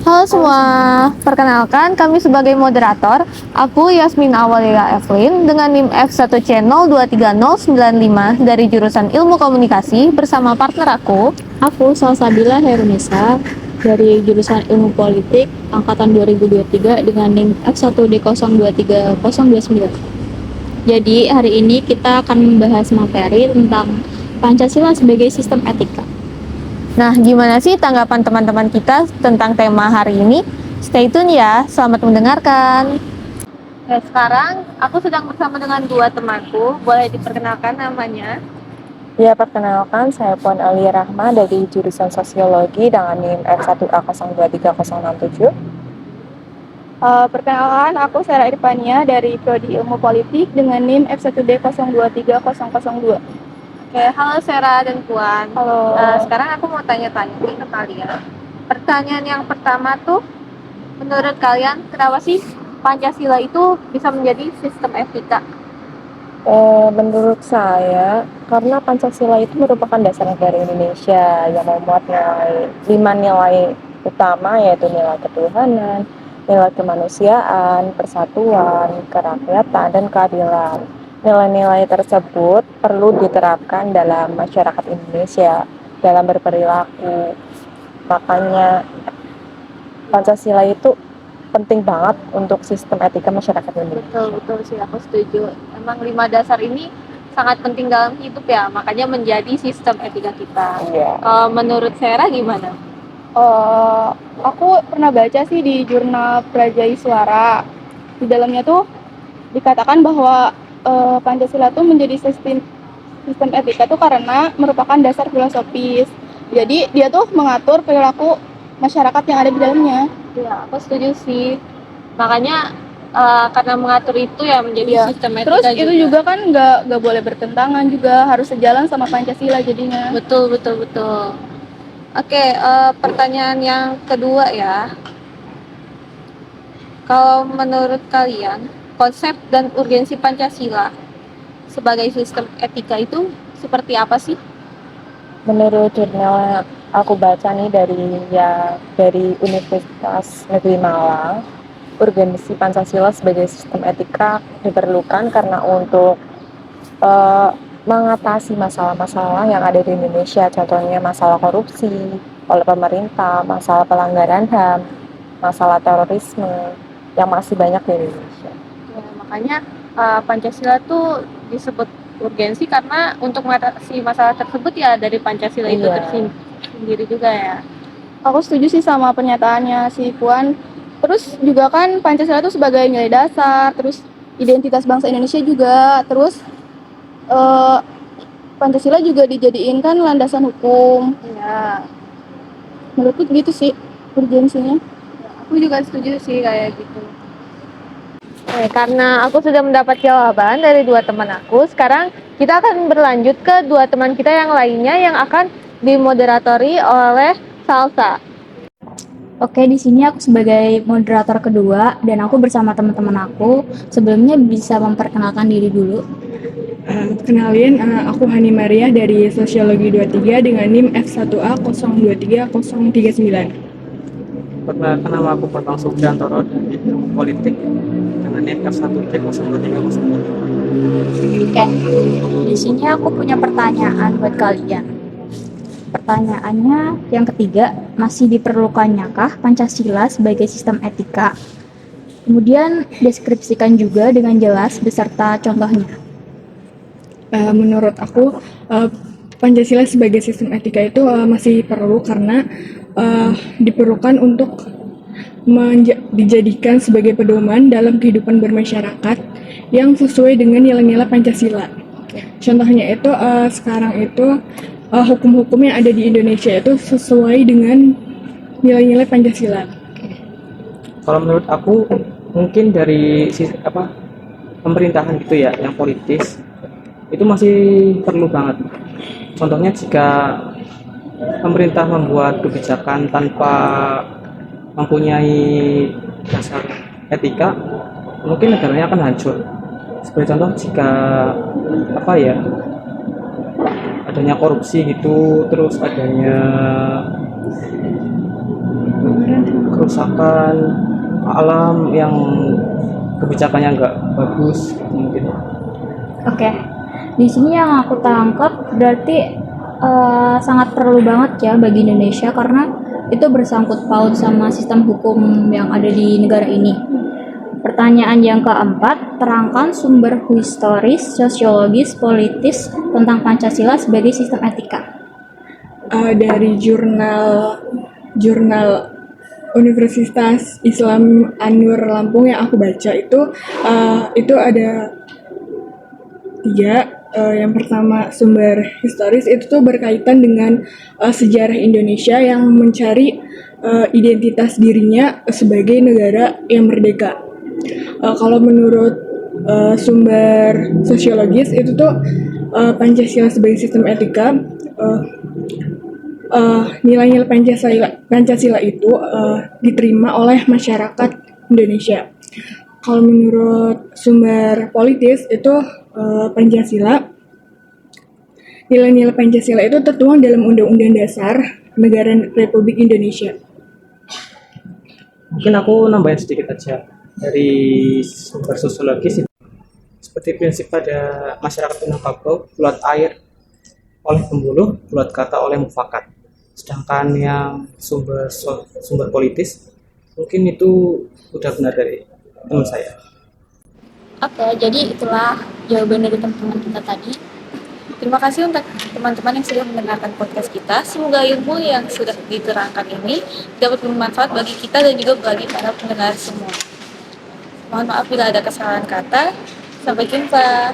Halo semua, perkenalkan kami sebagai moderator, aku Yasmin Awalia Evelyn dengan NIM F1C023095 dari jurusan Ilmu Komunikasi bersama partner aku. Aku Salsabila Herunisa dari jurusan Ilmu Politik angkatan 2023 dengan NIM F1D023029. Jadi hari ini kita akan membahas materi tentang Pancasila sebagai sistem etika. Nah, gimana sih tanggapan teman-teman kita tentang tema hari ini? Stay tune ya, selamat mendengarkan. Sekarang aku sedang bersama dengan dua temanku, boleh diperkenalkan namanya? Ya, perkenalkan, saya Puan Ali Rahma dari jurusan Sosiologi dengan NIM F1A023067. Perkenalkan, aku Sarah Irfania dari Prodi Ilmu Politik dengan NIM F1D023002. Oke, halo Sarah dan Puan. Halo. Sekarang aku mau tanya-tanya nih ke kalian. Pertanyaan yang pertama tuh, menurut kalian kenapa sih Pancasila itu bisa menjadi sistem etika? Menurut saya, karena Pancasila itu merupakan dasar negara Indonesia yang memuat lima nilai utama, yaitu nilai ketuhanan, nilai kemanusiaan, persatuan, kerakyatan, dan keadilan. Nilai-nilai tersebut perlu diterapkan dalam masyarakat Indonesia dalam berperilaku. Makanya Pancasila itu penting banget untuk sistem etika masyarakat Indonesia. Betul sih, aku setuju. Emang 5 dasar ini sangat penting dalam hidup ya, makanya menjadi sistem etika kita. Iya. Menurut Sarah gimana? Aku pernah baca sih di jurnal Prajai Suara. Di dalamnya tuh dikatakan bahwa Pancasila tuh menjadi sistem etika tuh karena merupakan dasar filosofis. Jadi dia tuh mengatur perilaku masyarakat yang ada di dalamnya. Ya, aku setuju sih. Makanya karena mengatur itu ya menjadi Iya. sistem etika. Terus itu juga kan nggak boleh bertentangan juga, harus sejalan sama Pancasila jadinya. Betul. Oke, pertanyaan yang kedua ya. Kalau menurut kalian, konsep dan urgensi Pancasila sebagai sistem etika itu seperti apa sih? Menurut jurnal aku baca nih dari Universitas Negeri Malang, urgensi Pancasila sebagai sistem etika diperlukan karena untuk mengatasi masalah-masalah yang ada di Indonesia, contohnya masalah korupsi oleh pemerintah, masalah pelanggaran HAM, masalah terorisme yang masih banyak di Indonesia. Ya, makanya Pancasila tuh disebut urgensi karena untuk mengatasi masalah tersebut ya dari Pancasila itu tersendiri juga ya. Aku setuju sih sama pernyataannya si Puan. Terus juga kan Pancasila itu sebagai nilai dasar, terus identitas bangsa Indonesia juga, terus Pancasila juga dijadiin kan landasan hukum. Ya, Menurutku gitu sih urgensinya. aku juga setuju sih kayak gitu. Karena aku sudah mendapat jawaban dari dua teman aku, sekarang kita akan berlanjut ke dua teman kita yang lainnya yang akan dimoderatori oleh Salsa. Oke, di sini aku sebagai moderator kedua dan aku bersama teman-teman aku. Sebelumnya bisa memperkenalkan diri dulu. Kenalin, aku Hani Maria dari Sosiologi 23 dengan NIM F1A023039. Perkenalkan, nama aku Pertang Supriantoro dari Ilmu Politik dengan NIM F1C0230. Oke, di sini aku punya pertanyaan buat kalian. Pertanyaannya yang ketiga, masih diperlukannyakkah Pancasila sebagai sistem etika? Kemudian deskripsikan juga dengan jelas beserta contohnya. Menurut aku, Pancasila sebagai sistem etika itu masih perlu karena diperlukan untuk dijadikan sebagai pedoman dalam kehidupan bermasyarakat yang sesuai dengan nilai-nilai Pancasila. Contohnya itu sekarang itu hukum-hukum yang ada di Indonesia itu sesuai dengan nilai-nilai Pancasila. Kalau menurut aku mungkin dari pemerintahan gitu ya, yang politis itu masih perlu banget. Contohnya jika pemerintah membuat kebijakan tanpa mempunyai dasar etika, mungkin negaranya akan hancur. Sebagai contoh, jika adanya korupsi gitu, terus adanya kerusakan alam yang kebijakannya nggak bagus mungkin. Oke, di sini yang aku tangkap berarti sangat perlu banget ya bagi Indonesia karena itu bersangkut paut sama sistem hukum yang ada di negara ini. Pertanyaan yang keempat, terangkan sumber historis, sosiologis, politis tentang Pancasila sebagai sistem etika. Dari jurnal Universitas Islam Anwar Lampung yang aku baca itu ada 3. Yang pertama sumber historis itu tuh berkaitan dengan sejarah Indonesia yang mencari identitas dirinya sebagai negara yang merdeka. Kalau menurut sumber sosiologis itu tuh Pancasila sebagai sistem etika, nilai-nilai Pancasila itu diterima oleh masyarakat Indonesia. Kalau menurut sumber politis itu nilai-nilai Pancasila itu tertuang dalam Undang-Undang Dasar Negara Republik Indonesia. Mungkin aku nambahin sedikit aja dari sumber sosiologis. Seperti prinsip pada masyarakat Minangkabau, bulat air oleh pembuluh, bulat kata oleh mufakat. Sedangkan yang sumber politis mungkin itu udah benar dari teman saya. Oke, jadi itulah jawaban dari teman-teman kita tadi. Terima kasih untuk teman-teman yang sudah mendengarkan podcast kita. Semoga ilmu yang sudah diterangkan ini dapat bermanfaat bagi kita dan juga bagi para pendengar semua. Mohon maaf bila ada kesalahan kata. Sampai jumpa.